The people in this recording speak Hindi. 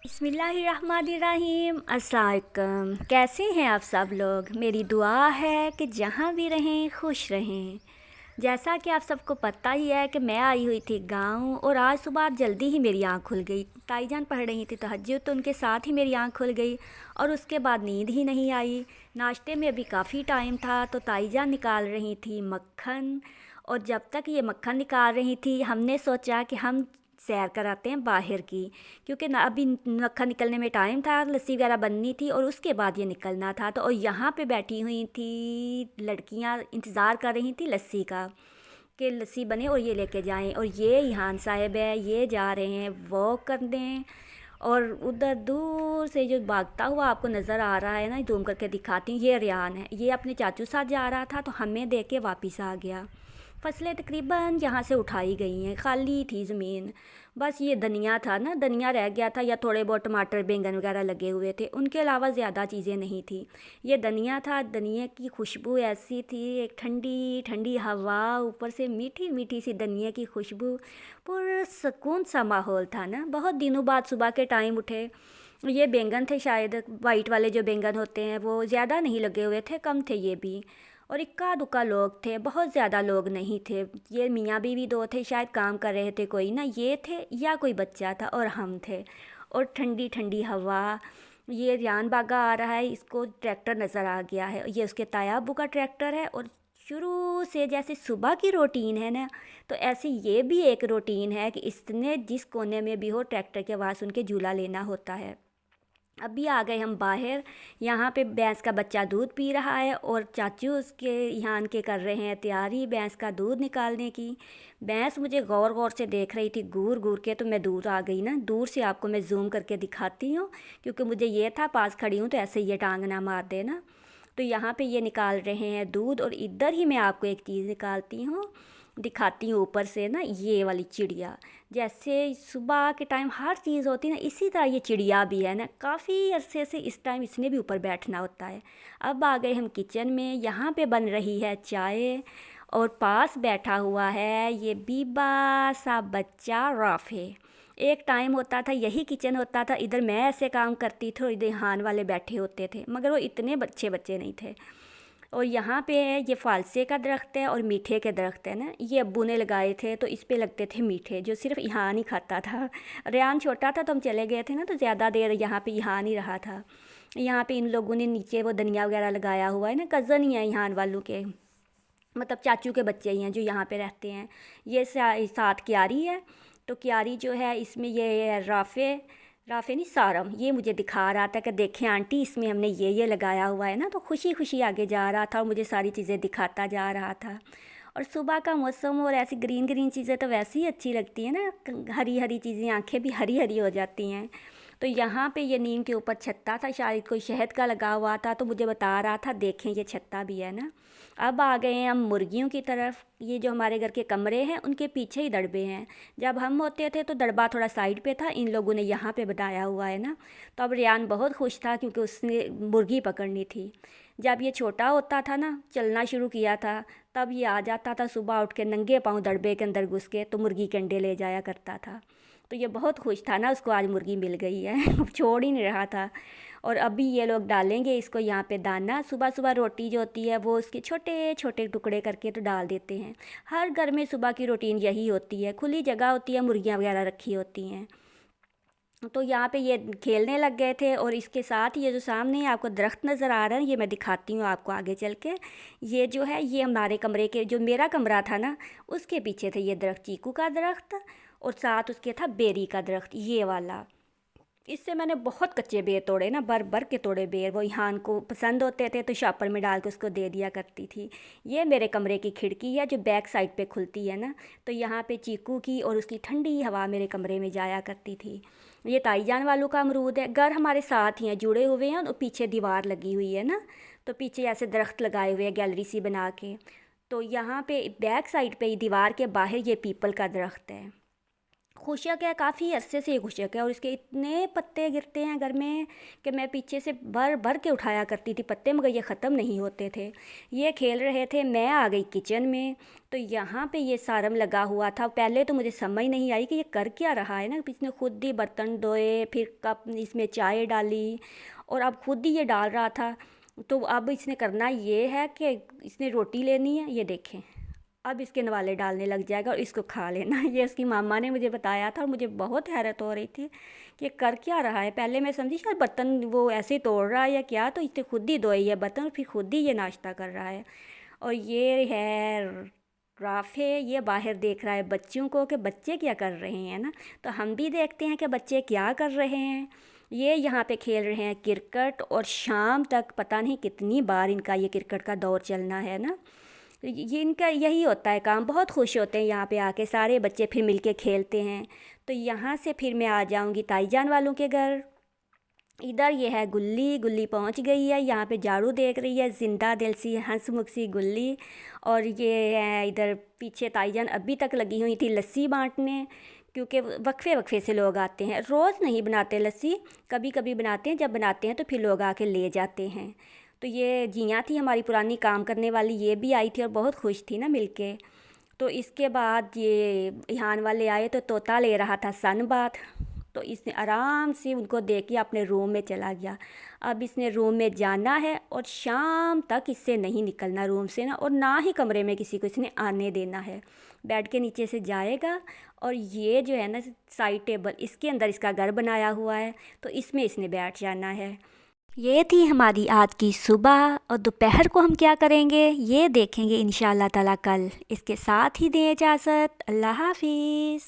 बिस्मिल्लाहिर्रहमानिर्रहीम। अस्सलाम वालेकुम। कैसे हैं आप सब लोग? मेरी दुआ है कि जहाँ भी रहें खुश रहें। जैसा कि आप सबको पता ही है कि मैं आई हुई थी गांव और आज सुबह जल्दी ही मेरी आँख खुल गई। ताईजान पढ़ रही थी तहज्जुद, तो उनके साथ ही मेरी आँख खुल गई और उसके बाद नींद ही नहीं आई। नाश्ते में अभी काफ़ी टाइम था तो ताईजान निकाल रही थी मक्खन, और जब तक ये मक्खन निकाल रही थी हमने सोचा कि हम सैर कराते हैं बाहर की, क्योंकि ना अभी मक्खन निकलने में टाइम था, लस्सी वगैरह बननी थी और उसके बाद ये निकलना था। तो और यहाँ पे बैठी हुई थी लड़कियाँ, इंतज़ार कर रही थी लस्सी का कि लस्सी बने और ये लेके जाएं। और ये इहान साहब है, ये जा रहे हैं वॉक करने। और उधर दूर से जो भागता हुआ आपको नज़र आ रहा है ना, जूम करके दिखाती हूँ, ये रियान है। ये अपने चाचू साथ जा रहा था तो हमें देख के वापस आ गया। फसलें तकरीबन यहाँ से उठाई गई हैं, खाली थी ज़मीन। बस ये धनिया था ना, धनिया रह गया था, या थोड़े बहुत टमाटर बैंगन वगैरह लगे हुए थे, उनके अलावा ज़्यादा चीज़ें नहीं थी। ये धनिया था, धनिया की खुशबू ऐसी थी, एक ठंडी ठंडी हवा, ऊपर से मीठी मीठी सी धनिया की खुशबू, पुरसकून सा माहौल था ना। बहुत दिनों बाद सुबह के टाइम उठे। ये बैंगन थे शायद, वाइट वाले जो बैंगन होते हैं, वो ज़्यादा नहीं लगे हुए थे, कम थे ये भी। और इक्का दुक्का लोग थे, बहुत ज़्यादा लोग नहीं थे। ये मियाँ बीवी दो थे, शायद काम कर रहे थे कोई ना, ये थे या कोई बच्चा था और हम थे। और ठंडी ठंडी हवा। ये रियान बागा आ रहा है, इसको ट्रैक्टर नज़र आ गया है, ये उसके ताया अब्बू का ट्रैक्टर है। और शुरू से जैसे सुबह की रूटीन है ना, तो ऐसे ये भी एक रूटीन है कि इसने जिस कोने में भी हो ट्रैक्टर की आवाज़ सुन के झूला लेना होता है। अभी आ गए हम बाहर। यहाँ पे भैंस का बच्चा दूध पी रहा है और चाचू उसके यहाँ के कर रहे हैं तैयारी भैंस का दूध निकालने की। भैंस मुझे गौर गौर से देख रही थी, घूर घूर के, तो मैं दूर आ गई ना। दूर से आपको मैं जूम करके दिखाती हूँ, क्योंकि मुझे ये था पास खड़ी हूँ तो ऐसे ये टांग ना मार देना। तो यहाँ पे ये निकाल रहे हैं दूध, और इधर ही मैं आपको एक चीज़ निकालती हूँ, दिखाती हूँ ऊपर से ना, ये वाली चिड़िया। जैसे सुबह के टाइम हर चीज़ होती है ना, इसी तरह ये चिड़िया भी है ना, काफ़ी अरसे से इस टाइम इसने भी ऊपर बैठना होता है। अब आ गए हम किचन में, यहाँ पे बन रही है चाय और पास बैठा हुआ है ये बीबा सा बच्चा राफे। एक टाइम होता था यही किचन होता था, इधर मैं ऐसे काम करती थी और इधर हान वाले बैठे होते थे, मगर वो इतने बच्चे बच्चे नहीं थे। और यहाँ पे है ये फालसे का दरख्त है और मीठे के दरख्त है ना, ये अब्बू ने लगाए थे, तो इस पे लगते थे मीठे, जो सिर्फ यहाँ नहीं खाता था। रेहान छोटा था तो हम चले गए थे ना, तो ज़्यादा देर यहाँ पे यहाँ नहीं रहा था। यहाँ पे इन लोगों ने नीचे वो धनिया वगैरह लगाया हुआ है ना, कज़न ही है यहाँ वालों के, मतलब चाचू के बच्चे ही हैं जो यहाँ पे रहते हैं। ये साथ क्यारी है, तो क्यारी जो है इसमें ये है राफ़े, राफ़े नहीं सारम, ये मुझे दिखा रहा था कि देखें आंटी इसमें हमने ये लगाया हुआ है ना। तो खुशी खुशी आगे जा रहा था और मुझे सारी चीज़ें दिखाता जा रहा था। और सुबह का मौसम और ऐसी ग्रीन ग्रीन चीज़ें तो वैसे ही अच्छी लगती हैं ना, हरी हरी चीज़ें, आंखें भी हरी हरी हो जाती हैं। तो यहाँ पे ये नीम के ऊपर छत्ता था, शायद कोई शहद का लगा हुआ था, तो मुझे बता रहा था देखें ये छत्ता भी है ना। अब आ गए हैं हम मुर्गियों की तरफ। ये जो हमारे घर के कमरे हैं उनके पीछे ही दड़बे हैं। जब हम होते थे तो दड़बा थोड़ा साइड पे था, इन लोगों ने यहाँ पे बनाया हुआ है ना। तो अब रियान बहुत खुश था क्योंकि उसने मुर्गी पकड़नी थी। जब ये छोटा होता था ना, चलना शुरू किया था, तब ये आ जाता था सुबह उठ के नंगे पाँव दड़बे के अंदर घुस के, तो मुर्गी के अंडे ले जाया करता था। तो ये बहुत खुश था ना, उसको आज मुर्गी मिल गई है। छोड़ ही नहीं रहा था। और अभी ये लोग डालेंगे इसको यहाँ पे दाना, सुबह सुबह रोटी जो होती है वो उसके छोटे छोटे टुकड़े करके तो डाल देते हैं। हर घर में सुबह की रूटीन यही होती है, खुली जगह होती है, मुर्गियाँ वगैरह रखी होती हैं। तो यहाँ पे ये खेलने लग गए थे। और इसके साथ ये जो सामने आपको दरख्त नज़र आ रहा है, ये मैं दिखाती हूँ आपको आगे चल के। ये जो है ये हमारे कमरे के, जो मेरा कमरा था ना, उसके पीछे थे ये दरख्त, चीकू का दरख्त, और साथ उसके था बेरी का दरख्त, ये वाला। इससे मैंने बहुत कच्चे बेर तोड़े ना, भर भर के तोड़े बेर। वो यहाँ को पसंद होते थे तो शॉपर में डाल के उसको दे दिया करती थी। ये मेरे कमरे की खिड़की है जो बैक साइड पे खुलती है ना, तो यहाँ पे चीकू की और उसकी ठंडी हवा मेरे कमरे में जाया करती थी। ये ताईजान वालों का अमरूद है। घर हमारे साथ ही हैं, जुड़े हुए हैं, और पीछे दीवार लगी हुई है ना, तो पीछे ऐसे दरख्त लगाए हुए हैं गैलरी सी बना के। तो यहाँ पे बैक साइड पे दीवार के बाहर ये पीपल का दरख्त है। खुशक है, काफ़ी अरसे से ये खुशक है और इसके इतने पत्ते गिरते हैं घर में कि मैं पीछे से भर भर के उठाया करती थी पत्ते, मगर ये ख़त्म नहीं होते थे। ये खेल रहे थे, मैं आ गई किचन में, तो यहाँ पे ये सारम लगा हुआ था। पहले तो मुझे समझ नहीं आई कि ये कर क्या रहा है ना। इसने खुद ही बर्तन धोए, फिर कप इसमें चाय डाली और अब खुद ही ये डाल रहा था। तो अब इसने करना ये है कि इसने रोटी लेनी है, ये देखें अब इसके नवाले डालने लग जाएगा और इसको खा लेना। ये उसकी मामा ने मुझे बताया था और मुझे बहुत हैरत हो रही थी कि कर क्या रहा है। पहले मैं समझी शायद बर्तन वो ऐसे ही तोड़ रहा है या क्या, तो इसने खुद ही धोए है बर्तन और फिर खुद ही ये नाश्ता कर रहा है। और ये है राफे, ये बाहर देख रहा है बच्चों को कि बच्चे क्या कर रहे हैं ना। तो हम भी देखते हैं कि बच्चे क्या कर रहे हैं। ये यहाँ पे खेल रहे हैं क्रिकेट और शाम तक पता नहीं कितनी बार इनका ये क्रिकेट का दौर चलना है ना। ये इनका यही होता है काम, बहुत खुश होते हैं यहाँ पे आके सारे बच्चे, फिर मिलके खेलते हैं। तो यहाँ से फिर मैं आ जाऊँगी ताईजान वालों के घर। इधर ये है गुल्ली, गुल्ली पहुँच गई है यहाँ पे, झाड़ू देख रही है, जिंदा दिल सी हंसमुख सी गुल्ली। और ये है इधर पीछे ताईजान अभी तक लगी हुई थी लस्सी बांटने, क्योंकि वक्फे वक्फे से लोग आते हैं। रोज़ नहीं बनाते लस्सी, कभी कभी बनाते हैं, जब बनाते हैं तो फिर लोग आके ले जाते हैं। तो ये जियाँ थी हमारी पुरानी काम करने वाली, ये भी आई थी और बहुत खुश थी ना मिलके। तो इसके बाद ये इहान वाले आए तो तोता ले रहा था सन बाथ, तो इसने आराम से उनको देख के अपने रूम में चला गया। अब इसने रूम में जाना है और शाम तक इससे नहीं निकलना रूम से ना, और ना ही कमरे में किसी को इसने आने देना है। बेड के नीचे से जाएगा और ये जो है ना साइड टेबल, इसके अंदर इसका घर बनाया हुआ है, तो इसमें इसने बैठ जाना है। ये थी हमारी आज की सुबह, और दोपहर को हम क्या करेंगे ये देखेंगे इंशाअल्लाह ताला कल। इसके साथ ही दें इजाज़त, अल्लाह हाफिज़।